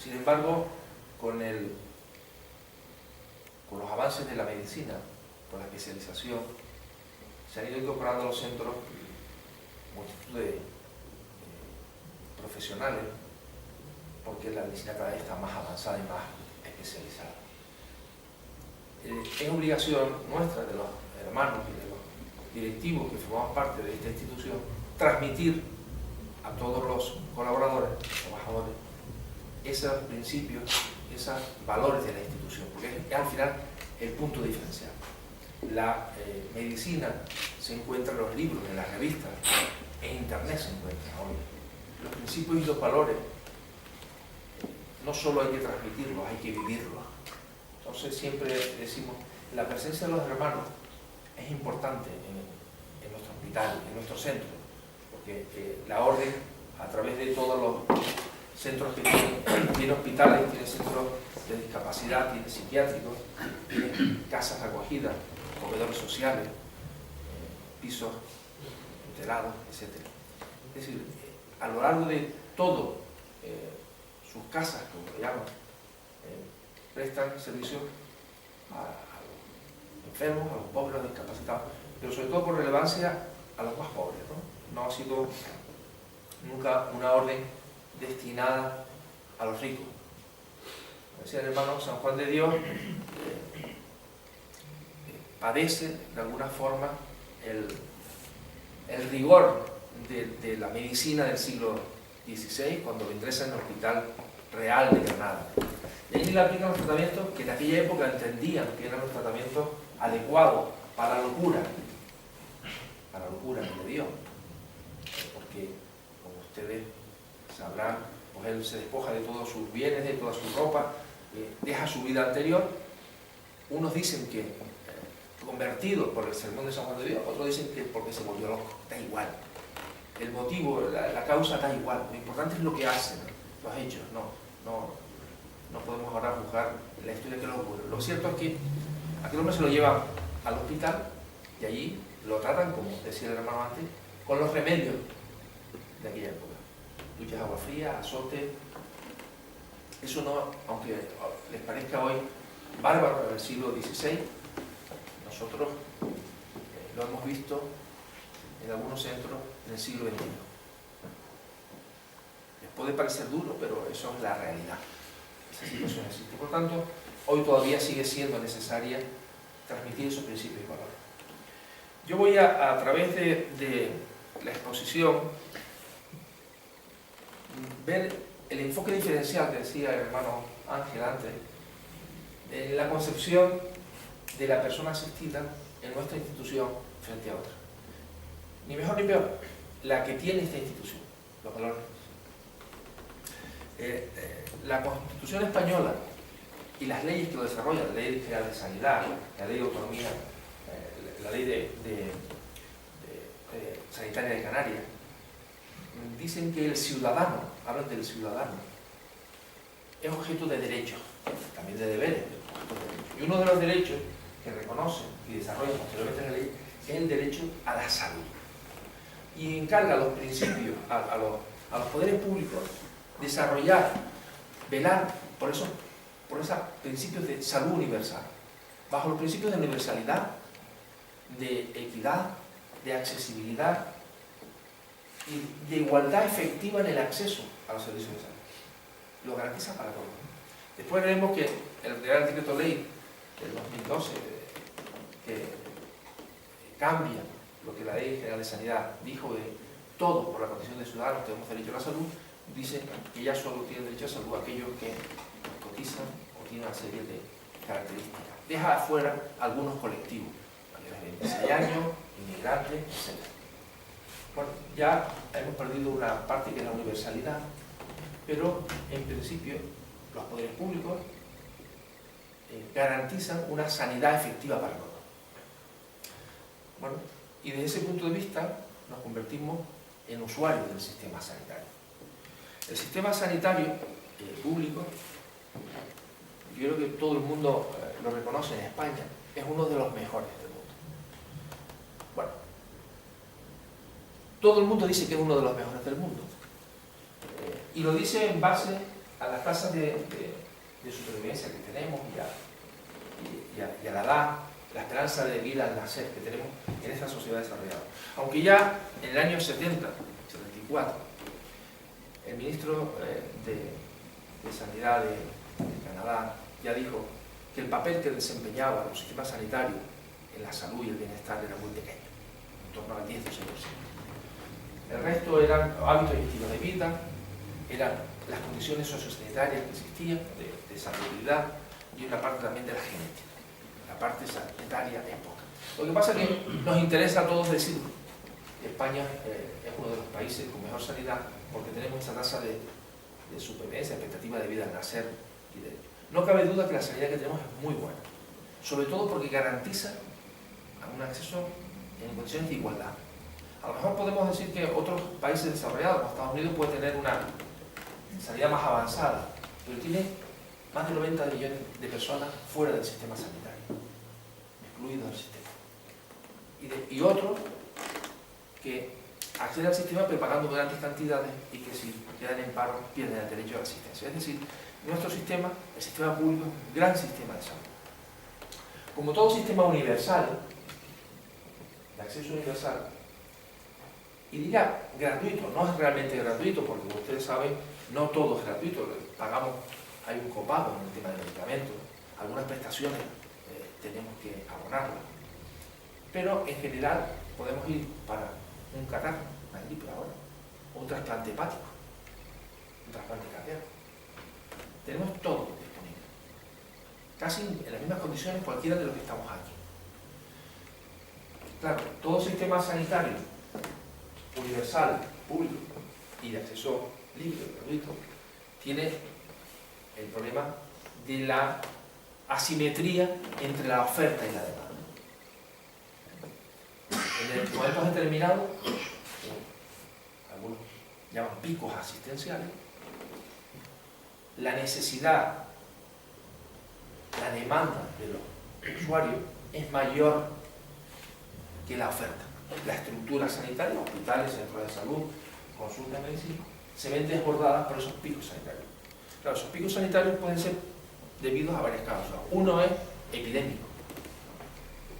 Sin embargo, con los avances de la medicina, con la especialización, se han ido incorporando a los centros multitud de profesionales, porque la medicina cada vez está más avanzada y más especializada. Es obligación nuestra, de los hermanos y de los directivos que formamos parte de esta institución, transmitir a todos los colaboradores, trabajadores, esos principios, esos valores de la institución, porque es al final el punto diferencial. La medicina se encuentra en los libros, en las revistas, en internet se encuentra hoy. Los principios y los valores no solo hay que transmitirlos, hay que vivirlos. Entonces siempre decimos, la presencia de los hermanos es importante en nuestro hospital, en nuestro centro, porque la orden, a través de todos los centros que tiene hospitales, tiene centros de discapacidad, tiene psiquiátricos, tiene casas de acogida, comedores sociales, pisos tutelados, etc. Es decir, a lo largo de todo, sus casas, como lo llaman, prestan servicio a los enfermos, a los pobres, a los discapacitados, pero sobre todo por relevancia a los más pobres, ¿no? No ha sido nunca una orden destinada a los ricos. Decía el hermano, San Juan de Dios padece de alguna forma el rigor de la medicina del siglo XVI cuando lo ingresa en el Hospital Real de Granada. Y allí le aplican los tratamientos que en aquella época entendían que eran los tratamientos adecuados para la locura que le dio. Porque, como ustedes sabrán, pues él se despoja de todos sus bienes, de toda su ropa, deja su vida anterior. Unos dicen que convertido por el sermón de San Juan de Dios, otros dicen que porque se volvió loco. Da igual. El motivo, la causa da igual. Lo importante es lo que hacen, los hechos. No podemos ahora juzgar la historia que nos ocurre. Lo cierto es que aquel hombre se lo lleva al hospital y allí lo tratan, como decía el hermano antes, con los remedios de aquella época. Duchas de agua fría, azote. Eso no, aunque les parezca hoy bárbaro del siglo XVI, nosotros lo hemos visto en algunos centros en el siglo XXI. Les puede parecer duro, pero eso es la realidad. Esa situación existe. Por tanto, hoy todavía sigue siendo necesaria transmitir esos principios y valores. Yo voy a través de la exposición, ver el enfoque diferencial que decía el hermano Ángel antes, en la concepción de la persona asistida en nuestra institución frente a otra. Ni mejor ni peor, la que tiene esta institución, los valores. La Constitución española y las leyes que lo desarrollan, la Ley General de Sanidad, la Ley de Autonomía, la Ley Sanitaria de Canarias, dicen que el ciudadano, hablan del ciudadano, es objeto de derechos, también de deberes, pero objeto de derechos. Y uno de los derechos que reconocen y desarrollan posteriormente la ley es el derecho a la salud. Y encarga a los principios, a los poderes públicos, desarrollar, velar por esos principios de salud universal, bajo los principios de universalidad, de equidad, de accesibilidad y de igualdad efectiva en el acceso a los servicios de salud. Lo garantiza para todos. Después veremos que el Real Decreto Ley del 2012, que cambia lo que la Ley General de Sanidad dijo de todos por la condición de ciudadanos tenemos derecho a la salud, dice que ya solo tienen derecho a salud aquellos que cotizan o tienen una serie de características. Deja afuera algunos colectivos, mayores de 26 años, inmigrantes, etc. Bueno, ya hemos perdido una parte que es la universalidad, pero en principio los poderes públicos garantizan una sanidad efectiva para todos. Bueno, y desde ese punto de vista nos convertimos en usuarios del sistema sanitario. El sistema sanitario público, yo creo que todo el mundo lo reconoce en España, es uno de los mejores del mundo. Bueno, todo el mundo dice que es uno de los mejores del mundo. Y lo dice en base a las tasas de supervivencia que tenemos y a la edad, la esperanza de vida al nacer que tenemos en esta sociedad desarrollada. Aunque ya en el año 70, 74, el ministro de Sanidad de Canadá ya dijo que el papel que desempeñaba los sistemas sanitarios en la salud y el bienestar era muy pequeño, en torno al 10-12%. El resto eran hábitos y estilos de vida, eran las condiciones sociosanitarias que existían, de salubridad, y una parte también de la genética. La parte sanitaria es poca. Lo que pasa es que nos interesa a todos decir que España es uno de los países con mejor sanidad porque tenemos esa tasa de supervivencia, expectativa de vida al nacer. No cabe duda que la sanidad que tenemos es muy buena, sobre todo porque garantiza un acceso en condiciones de igualdad. A lo mejor podemos decir que otros países desarrollados, como Estados Unidos, pueden tener una sanidad más avanzada, pero tiene más de 90 millones de personas fuera del sistema sanitario, excluidos del sistema. Y otros que acceden al sistema pero pagando grandes cantidades y que si quedan en paro pierden el derecho a la asistencia. Es decir, nuestro sistema, el sistema público, es un gran sistema de salud. Como todo sistema universal, de acceso universal, y diría gratuito, no es realmente gratuito porque como ustedes saben, no todo es gratuito, pagamos, hay un copago en el tema de medicamentos, algunas prestaciones tenemos que abonarlas, pero en general podemos ir para un catarro, una gripe ahora, un trasplante hepático, un trasplante cardíaco. Tenemos todo disponible, casi en las mismas condiciones cualquiera de los que estamos aquí. Claro, todo sistema sanitario universal, público y de acceso libre, gratuito, tiene el problema de la asimetría entre la oferta y la demanda. En momentos determinados, algunos llaman picos asistenciales, la necesidad, la demanda de los usuarios es mayor que la oferta. La estructura sanitaria, hospitales, centros de salud, consultas de medicina, se ven desbordadas por esos picos sanitarios. Claro, esos picos sanitarios pueden ser debidos a varias causas. Uno es epidémico,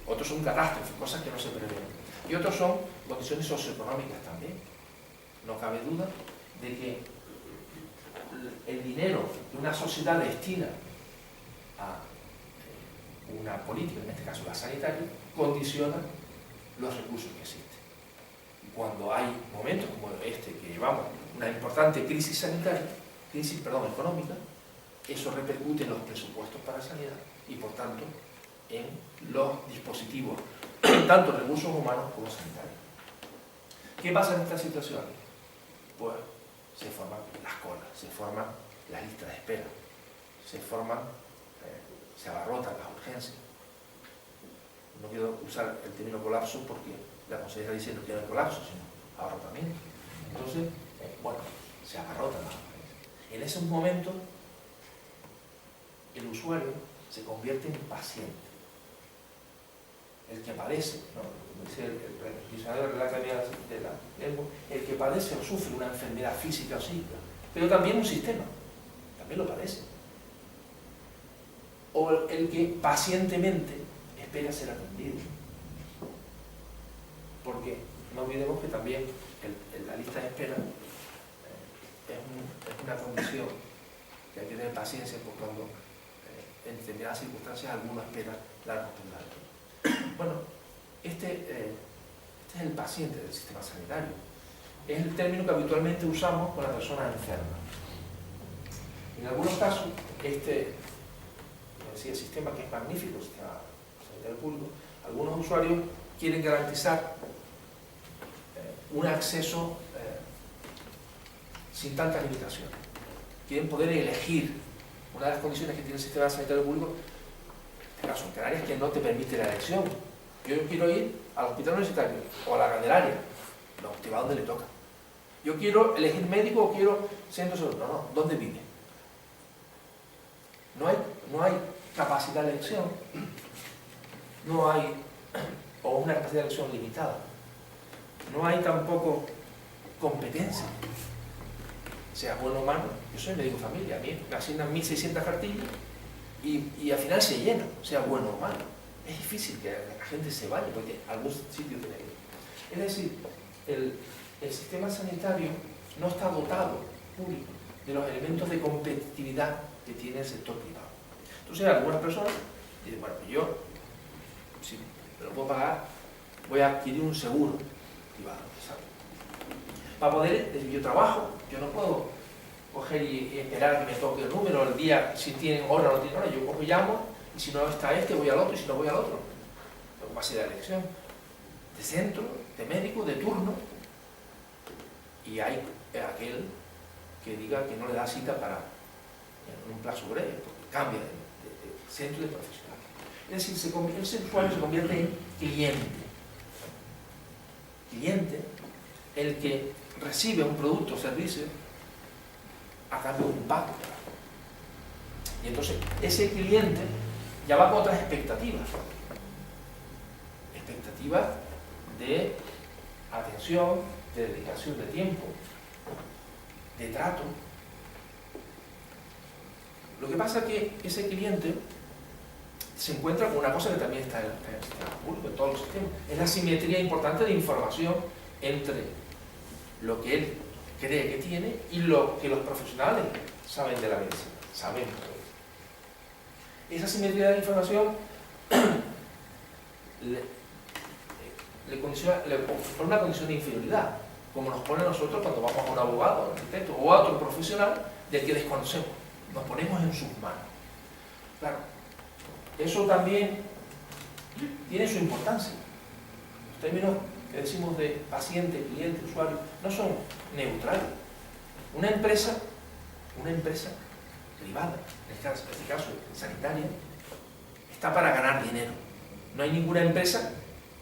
otros son catástrofes, cosas que no se prevén. Y otros son condiciones socioeconómicas también. No cabe duda de que el dinero que una sociedad destina a una política, en este caso la sanitaria, condiciona los recursos que existen. Y cuando hay momentos como este que llevamos, una importante crisis sanitaria, económica, eso repercute en los presupuestos para sanidad y por tanto en los dispositivos, tanto recursos humanos como sanitarios. ¿Qué pasa en estas situaciones? Pues se forman las colas, se forman las listas de espera, se abarrotan las urgencias. No quiero usar el término colapso porque la consejera dice no tiene colapso, sino abarrotamiento. Entonces, se abarrotan las urgencias. En esos momentos, el usuario se convierte en paciente. El que padece, como dice el diccionario de la Academia de la Lengua, el que padece o sufre una enfermedad física o psíquica, pero también un sistema, también lo padece. O el que pacientemente espera ser atendido. Porque no olvidemos que también la lista de espera es una condición que hay que tener paciencia por cuando en determinadas circunstancias alguno espera largos periodos. Bueno, este es el paciente del sistema sanitario. Es el término que habitualmente usamos con la persona enferma. En algunos casos, el sistema que es magnífico, el sistema sanitario público, algunos usuarios quieren garantizar un acceso sin tantas limitaciones. Quieren poder elegir. Una de las condiciones que tiene el sistema sanitario público, en este caso en Canarias, es que no te permite la elección. Yo quiero ir al hospital universitario o a la Candelaria. No, te va donde le toca. Yo quiero elegir médico o quiero centro de salud. No, ¿dónde vive? No hay capacidad de elección. No hay, o una capacidad de elección limitada. No hay tampoco competencia, sea bueno o malo, Yo soy médico de familia, a mí me asignan 1.600 cartillas y al final se llena, sea bueno o malo. Es difícil que la gente se vaya porque algún sitio tiene que ir. Es decir, el sistema sanitario no está dotado, público, de los elementos de competitividad que tiene el sector privado. Entonces algunas personas dicen, bueno, pues yo, si me lo puedo pagar, voy a adquirir un seguro privado, ¿sabes? Para poder, yo trabajo, yo no puedo coger y esperar que me toque el número, el día, si tienen hora o no tienen hora, yo cojo y llamo, y si no está este, voy al otro, y si no voy al otro. Luego va a ser la elección de centro, de médico, de turno, y hay aquel que diga que no le da cita para en un plazo breve, porque cambia de centro de profesional. Es decir, ese usuario se convierte en cliente. Cliente, el que recibe un producto o servicio a cambio de un pago. Y entonces, ese cliente ya va con otras expectativas. Expectativas de atención, de dedicación de tiempo, de trato. Lo que pasa es que ese cliente se encuentra con una cosa que también está en el sistema público, en todos los sistemas. Es la simetría importante de información entre lo que él cree que tiene y lo que los profesionales saben de la medicina. Sabemos. Esa simetría de información le pone una condición de inferioridad, como nos pone a nosotros cuando vamos a un abogado, a un arquitecto o a otro profesional del que desconocemos. Nos ponemos en sus manos. Claro, eso también tiene su importancia. Los términos que decimos de paciente, cliente, usuario, no son neutrales. Una empresa privada, en este caso sanitaria, está para ganar dinero. No hay ninguna empresa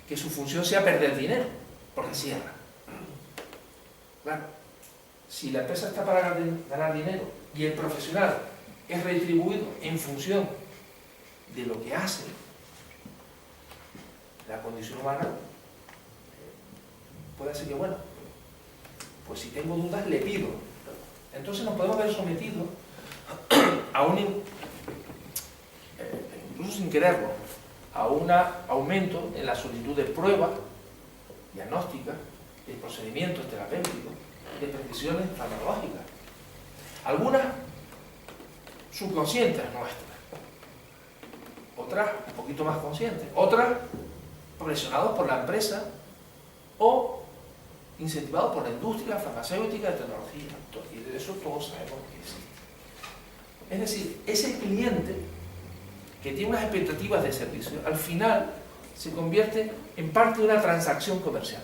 que su función sea perder dinero, porque cierra. Claro, si la empresa está para ganar dinero y el profesional es retribuido en función de lo que hace, la condición humana puede ser que, bueno, pues si tengo dudas le pido. Entonces nos podemos ver sometidos a un, incluso sin quererlo, a un aumento en la solicitud de pruebas diagnósticas, de procedimientos terapéuticos, de prescripciones farmacológicas. Algunas subconscientes nuestras, otras un poquito más conscientes, otras presionados por la empresa o incentivados por la industria farmacéutica de tecnología. Y de eso todos sabemos que existe. Es decir, ese cliente que tiene unas expectativas de servicio, al final se convierte en parte de una transacción comercial.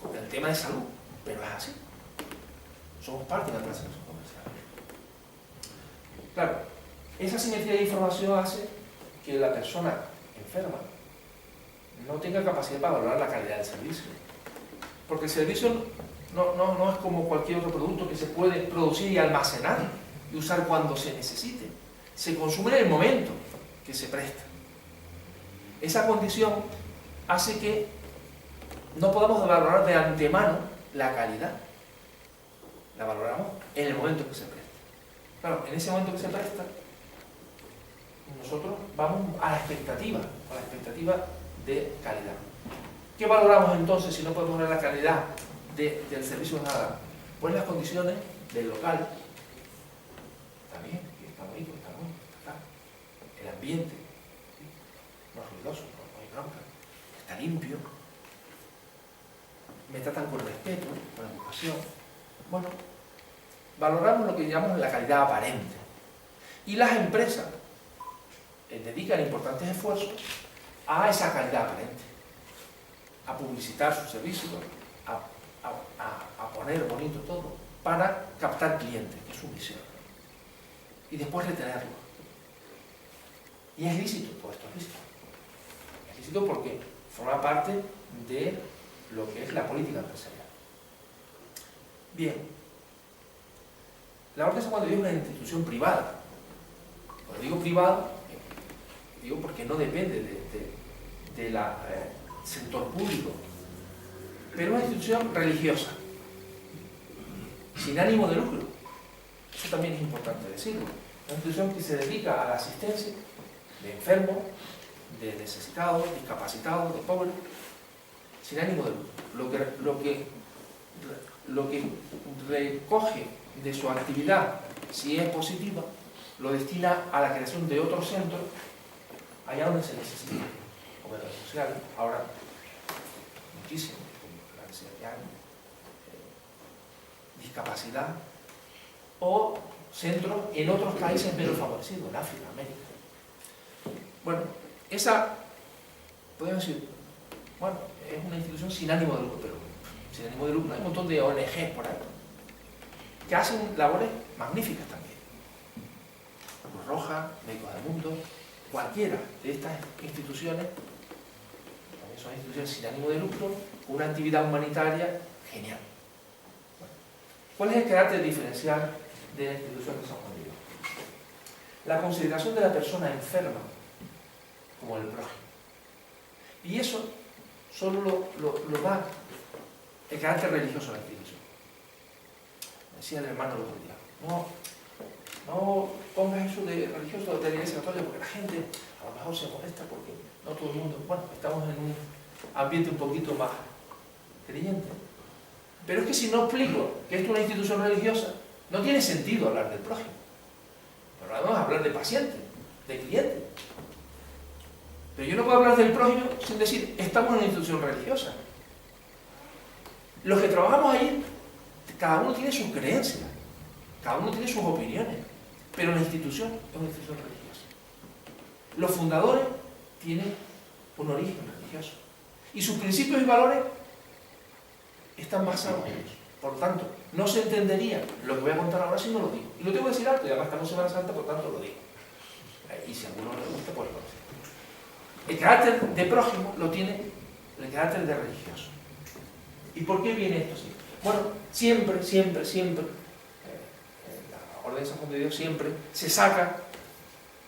Con el tema de salud, pero es así. Somos parte de una transacción comercial. Claro, esa simetría de información hace que la persona enferma no tenga capacidad para valorar la calidad del servicio. Porque el servicio no es como cualquier otro producto que se puede producir y almacenar y usar cuando se necesite. Se consume en el momento que se presta. Esa condición hace que no podamos valorar de antemano la calidad. La valoramos en el momento que se presta. Claro, en ese momento que se presta, nosotros vamos a la expectativa de calidad. ¿Qué valoramos entonces si no podemos ver la calidad del servicio que nos da? Pues las condiciones del local. Está bien, está bonito, está bueno, está. El ambiente, no es ruidoso, no hay bronca, está limpio, me tratan con respeto, con educación. Bueno, valoramos lo que llamamos la calidad aparente. Y las empresas dedican importantes esfuerzos a esa calidad aparente, a publicitar sus servicios, a poner bonito todo, para captar clientes, que es su misión, y después retenerlos. Y es lícito, todo esto es lícito. Es lícito porque forma parte de lo que es la política empresarial. Bien, la Orden de San Juan de Dios es una institución privada. Cuando digo privada, digo porque no depende del sector público, pero es una institución religiosa. sin ánimo de lucro. Eso también es importante decirlo. Una institución que se dedica a la asistencia de enfermos, de necesitados, discapacitados, de pobres, sin ánimo de lucro. Lo que recoge de su actividad, si es positiva, lo destina a la creación de otros centros allá donde se necesita. Comedores sociales, ahora muchísimo, la necesidad que hay, discapacidad, o centros en otros países menos favorecidos, en África, América. Bueno, esa, podemos decir, bueno, es una institución sin ánimo de lucro, pero sin ánimo de lucro hay un montón de ONGs por ahí, que hacen labores magníficas también. Cruz Roja, Médicos del Mundo, cualquiera de estas instituciones, también son instituciones sin ánimo de lucro, con una actividad humanitaria genial. Bueno, ¿cuál es el carácter diferencial de la institución de San Juan de Dios? La consideración de la persona enferma como el prójimo. Y eso solo lo da el carácter religioso de la institución. Decía el hermano el otro día, no pongas eso de religioso de la Iglesia Católica porque la gente a lo mejor se molesta porque no todo el mundo, bueno, estamos en un ambiente un poquito más creyente. Pero es que si no explico que esto es una institución religiosa, no tiene sentido hablar del prójimo. Pero además hablar de paciente, de cliente. Pero yo no puedo hablar del prójimo sin decir, estamos en una institución religiosa. Los que trabajamos ahí, cada uno tiene sus creencias, cada uno tiene sus opiniones, pero la institución es una institución religiosa. Los fundadores tienen un origen religioso y sus principios y valores están basados en ellos. Por lo tanto, no se entendería lo que voy a contar ahora si no lo digo. Y lo tengo que decir alto, y además estamos en Semana Santa, por tanto lo digo. Y si a alguno le gusta, pues lo dice. El carácter de prójimo lo tiene el carácter de religioso. ¿Y por qué viene esto así? Bueno, siempre, en la Orden de San Juan de Dios siempre se saca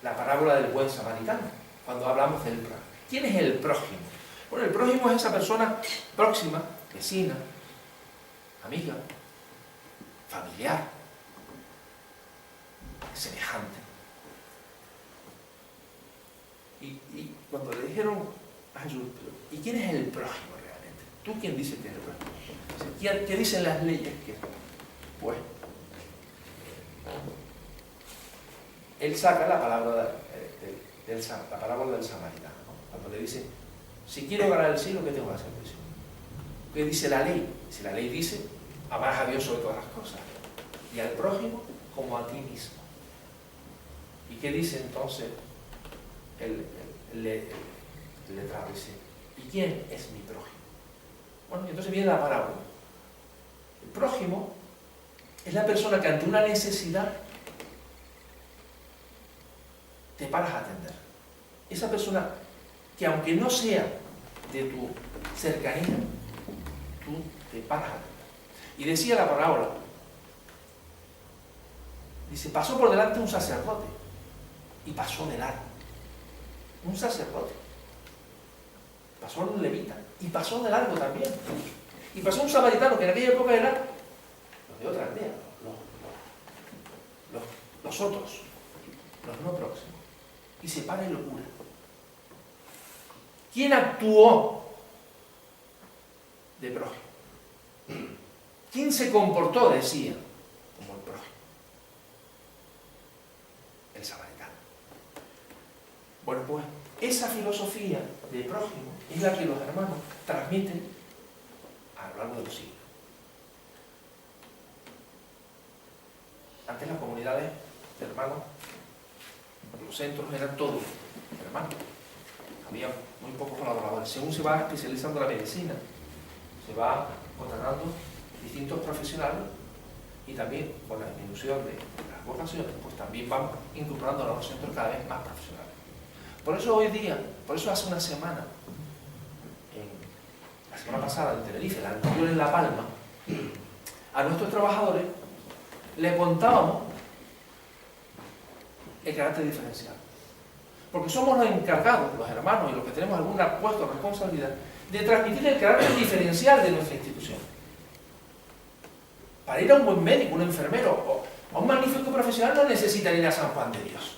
la parábola del buen samaritano, cuando hablamos del prójimo. ¿Quién es el prójimo? Bueno, el prójimo es esa persona próxima, vecina, amiga, familiar, semejante. Y cuando le dijeron a Jesús, ¿y quién es el prójimo realmente? ¿Tú quién dices que es el prójimo? ¿Qué dicen las leyes? Pues, él saca la palabra la parábola del samaritano, ¿no? Cuando le dice, si quiero ganar el cielo, ¿qué tengo que hacer? ¿Qué dice la ley? Si la ley dice, amarás a Dios sobre todas las cosas y al prójimo como a ti mismo. ¿Y qué dice entonces el letrado? Dice, ¿y quién es mi prójimo? Bueno, entonces viene la parábola. El prójimo es la persona que ante una necesidad te paras a atender. Esa persona que aunque no sea de tu cercanía, tú te paras a atender. Y decía la parábola, dice, pasó por delante un sacerdote y pasó de largo. Un sacerdote. Pasó un levita y pasó de largo también. Y pasó un samaritano que en aquella época era los de otra aldea, los otros, los no próximos. Y se para y lo cura. ¿Quién actuó de prójimo? ¿Quién se comportó, decía, como el prójimo? El samaritano. Bueno, pues esa filosofía de prójimo es la que los hermanos transmiten a lo largo de los siglos. Antes las comunidades de hermanos, los centros eran todos hermanos. Había muy pocos colaboradores. Según se va especializando la medicina, se va contratando distintos profesionales y también con la disminución de las vocaciones, pues también van incorporando a los centros cada vez más profesionales. Por eso hoy día, por eso hace una semana, la semana pasada en Tenerife, la anterior en La Palma, a nuestros trabajadores le contábamos el carácter diferencial. Porque somos los encargados, los hermanos y los que tenemos algún puesto de responsabilidad, de transmitir el carácter diferencial de nuestra institución. Para ir a un buen médico, un enfermero o a un magnífico profesional no necesitan ir a San Juan de Dios.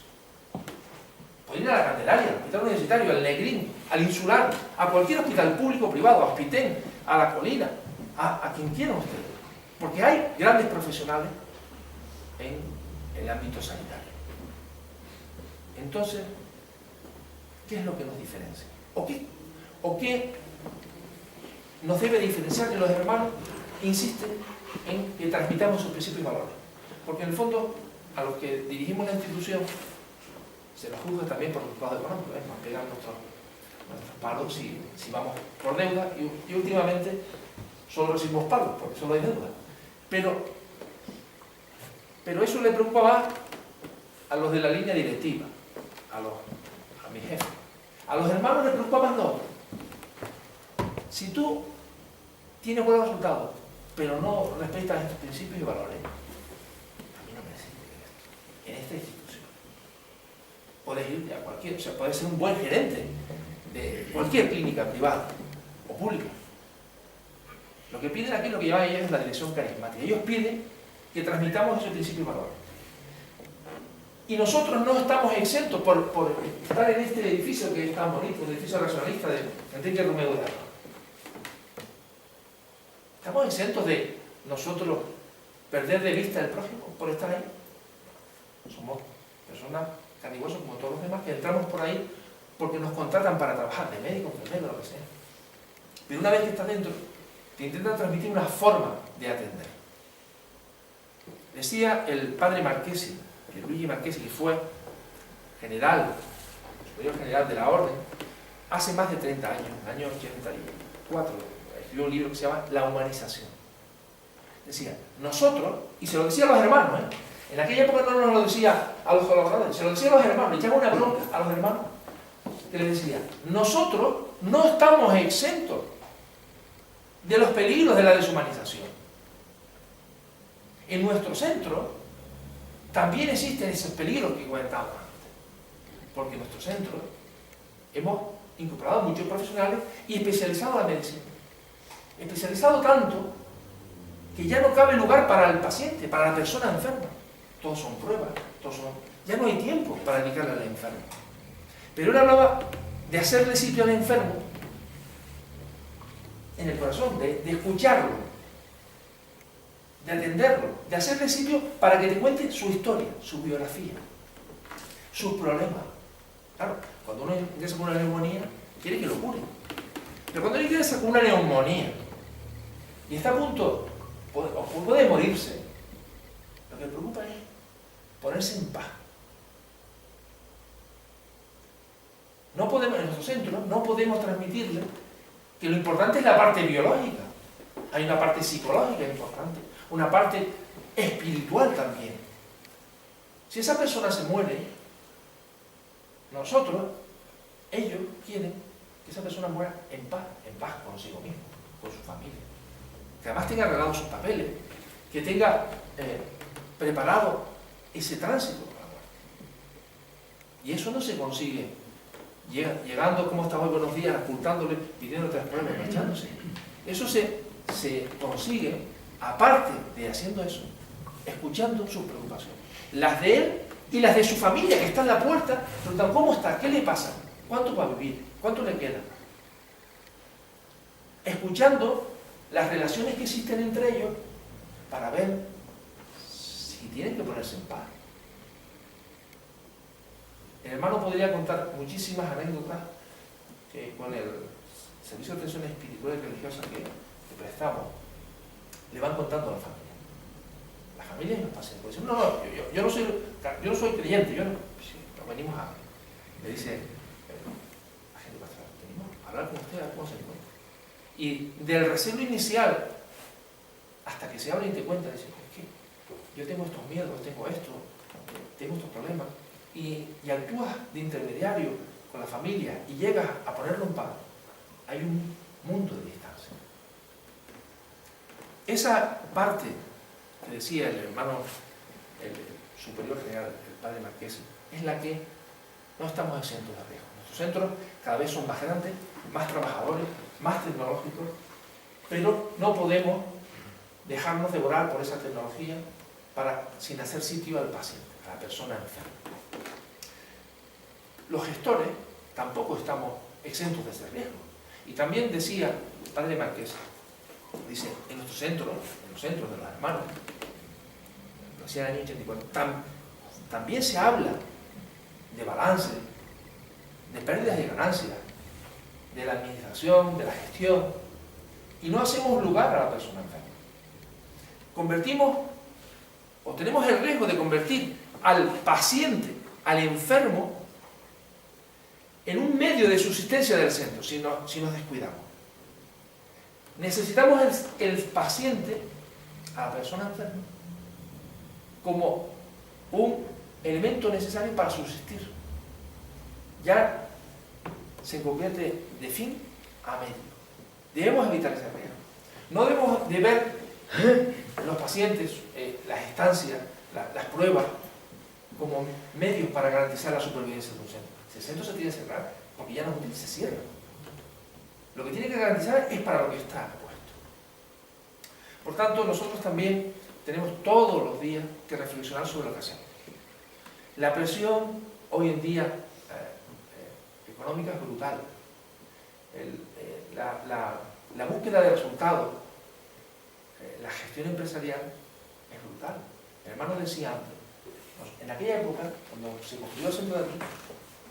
Pueden ir a la Candelaria, al Hospital Universitario, al Negrín, al Insular, a cualquier hospital público o privado, a Hospitén, a La Colina, a quien quieran ustedes. Porque hay grandes profesionales en el ámbito sanitario. Entonces, ¿qué es lo que nos diferencia? ¿O qué nos debe diferenciar que los hermanos insisten en que transmitamos sus principios y valores? Porque en el fondo, a los que dirigimos la institución, se nos juzga también por resultados económicos, nos pegan nuestros palos si vamos por deuda, y últimamente solo recibimos palos, porque solo hay deuda. Pero eso le preocupa más a los de la línea directiva, a mi jefe. A los hermanos les preocupa más lo otro. Si tú tienes buenos resultados, pero no respetas estos principios y valores, a mí no me sirve esto. En esta institución puedes irte a cualquier, o sea, puedes ser un buen gerente de cualquier clínica privada o pública. Lo que piden aquí, lo que lleva ellos es la dirección carismática. Ellos piden que transmitamos ese principio y valor. Y nosotros no estamos exentos por estar en este edificio que es tan bonito, el edificio racionalista de Enrique Romero de Alba. ¿Estamos exentos de nosotros perder de vista el prójimo por estar ahí? Somos personas carne y hueso como todos los demás que entramos por ahí porque nos contratan para trabajar, de médico, enfermero, lo que sea. Pero una vez que estás dentro, te intentan transmitir una forma de atender. Decía el padre Marchesi, Luigi Marchesi, que fue general, superior general de la orden, hace más de 30 años, en el año 84, escribió un libro que se llama La humanización. Decía, nosotros, y se lo decía a los hermanos, en aquella época no nos lo decía a los colaboradores, se lo decía a los hermanos, le echaba una bronca a los hermanos, que les decía, nosotros no estamos exentos de los peligros de la deshumanización. En nuestro centro también existen esos peligros que comentamos antes, porque en nuestro centro hemos incorporado muchos profesionales y especializado la medicina. Especializado tanto que ya no cabe lugar para el paciente, para la persona enferma. Todos son pruebas, ya no hay tiempo para dedicarle al enfermo. Pero él hablaba de hacerle sitio al enfermo en el corazón, de escucharlo, de atenderlo, de hacerle sitio para que te cuente su historia, su biografía, sus problemas. Claro, cuando uno ingresa con una neumonía, quiere que lo cure. Pero cuando uno ingresa con una neumonía y está a punto, o puede morirse, lo que le preocupa es ponerse en paz. No podemos, en nuestro centro, no podemos transmitirle que lo importante es la parte biológica. Hay una parte psicológica importante, una parte espiritual también. Si esa persona se muere, ellos quieren que esa persona muera en paz consigo mismo, con su familia. Que además tenga arreglados sus papeles, que tenga preparado ese tránsito para la muerte. Y eso no se consigue llegando, como estamos, buenos días, ocultándole, pidiendo tres pruebas, marchándose. Eso se consigue, aparte de haciendo eso, escuchando sus preocupaciones. Las de él y las de su familia, que está en la puerta, preguntan, ¿cómo está? ¿Qué le pasa? ¿Cuánto va a vivir? ¿Cuánto le queda? Escuchando las relaciones que existen entre ellos para ver si tienen que ponerse en paz. El hermano podría contar muchísimas anécdotas que con el servicio de atención espiritual y religiosa que prestamos, le van contando a la familia. La familia y los pacientes. Pues, no, yo no soy creyente, nos venimos a... Le dice la gente pastoral, venimos a hablar con usted, a ver cómo se encuentra. Y del recelo inicial hasta que se abre y te cuenta, dice, es que yo tengo estos miedos, tengo esto, tengo estos problemas. Y actúas de intermediario con la familia y llegas a ponerlo en paz, hay un mundo de distancia. Esa parte que decía el hermano, el superior general, el padre Marchesi, es la que no estamos exentos de riesgo. Nuestros centros cada vez son más grandes, más trabajadores, más tecnológicos, pero no podemos dejarnos devorar por esa tecnología sin hacer sitio al paciente, a la persona enferma. Los gestores tampoco estamos exentos de ese riesgo. Y también decía el padre Marqués, dice, en nuestros centros, en los centros de los hermanos, lo decía en el año 84, también se habla de balance, de pérdidas y ganancias, de la administración, de la gestión, y no hacemos lugar a la persona enferma. Tenemos el riesgo de convertir al paciente, al enfermo, en un medio de subsistencia del centro, si nos descuidamos. Necesitamos el paciente, a la persona enferma, como un elemento necesario para subsistir. Ya se convierte de fin a medio. Debemos evitar ese riesgo. No debemos de ver los pacientes, las estancias, las pruebas, como medios para garantizar la supervivencia de un centro. Si el centro se tiene que cerrar, porque ya no es útil, se cierra. Lo que tiene que garantizar es para lo que está puesto. Por tanto, nosotros también tenemos todos los días que reflexionar sobre lo que hacemos. La presión hoy en día económica es brutal. La búsqueda de resultados, la gestión empresarial es brutal. El hermano decía antes, en aquella época, cuando se construyó el centro de aquí,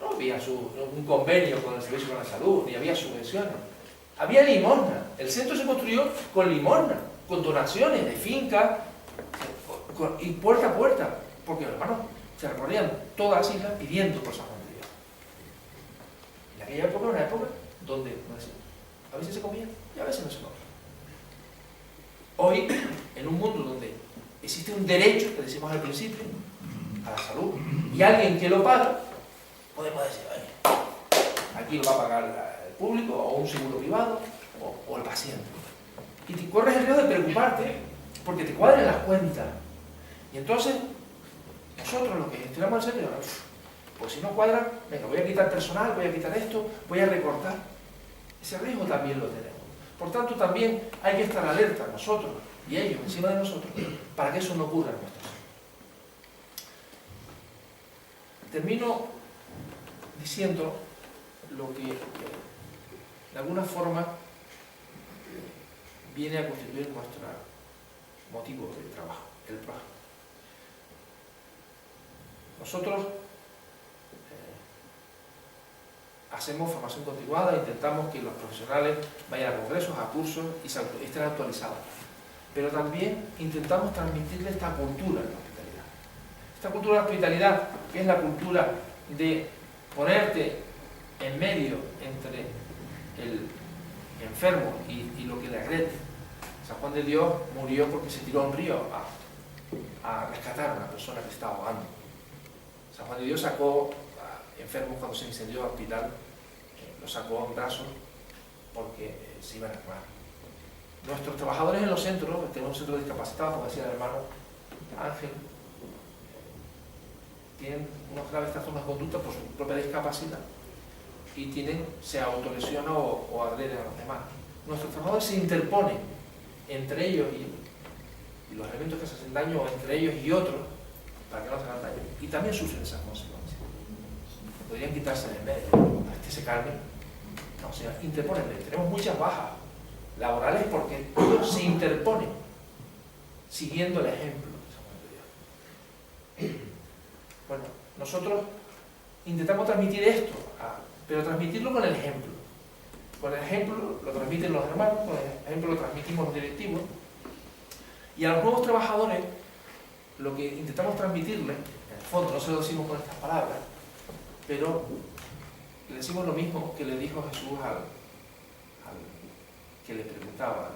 no había un convenio con el Servicio de la Salud, ni había subvenciones. Había limosna. El centro se construyó con limosna, con donaciones de fincas y puerta a puerta, porque los hermanos se recorrían todas las islas pidiendo por San Juan de Dios. En aquella época era una época donde a veces se comía y a veces no se comía. Hoy, en un mundo donde existe un derecho, que decimos al principio, a la salud, y alguien que lo paga, podemos decir, aquí lo va a pagar el público, o un seguro privado, o el paciente. Y te corres el riesgo de preocuparte porque te cuadren las cuentas. Y entonces, nosotros los que gestionamos el centro, pues si no cuadra, venga, voy a quitar personal, voy a quitar esto, voy a recortar. Ese riesgo también lo tenemos. Por tanto, también hay que estar alerta, nosotros y ellos, encima de nosotros, para que eso no ocurra en nuestro centro. Termino diciendo lo que de alguna forma viene a constituir nuestro motivo de trabajo, el trabajo. Nosotros hacemos formación continuada, intentamos que los profesionales vayan a congresos, a cursos y estén actualizados. Pero también intentamos transmitirle esta cultura de la hospitalidad. Esta cultura de la hospitalidad, que es la cultura de ponerte en medio entre el enfermo y lo que le agrede. San Juan de Dios murió porque se tiró a un río a rescatar a una persona que estaba ahogando. San Juan de Dios sacó a enfermos cuando se incendió el hospital, los sacó en brazos porque se iban a quemar. Nuestros trabajadores en los centros, tenemos un centro discapacitado, como decía el hermano Ángel, tienen unos graves trastornos de conducta por su propia discapacidad y se autolesionan o agreden a los demás. Nuestros trabajadores se interponen entre ellos y los elementos que se hacen daño, o entre ellos y otros, para que no se hagan daño, y también sufren esas consecuencias. Podrían quitarse del medio, para que se calmen. No, o sea, interponen. Tenemos muchas bajas laborales porque ellos se interponen siguiendo el ejemplo de San Juan de Dios. Bueno, nosotros intentamos transmitir esto, pero transmitirlo con el ejemplo. Con el ejemplo lo transmiten los hermanos, con el ejemplo lo transmitimos los directivos, y a los nuevos trabajadores lo que intentamos transmitirles, en el fondo no se lo decimos con estas palabras, pero le decimos lo mismo que le dijo Jesús al que le preguntaba,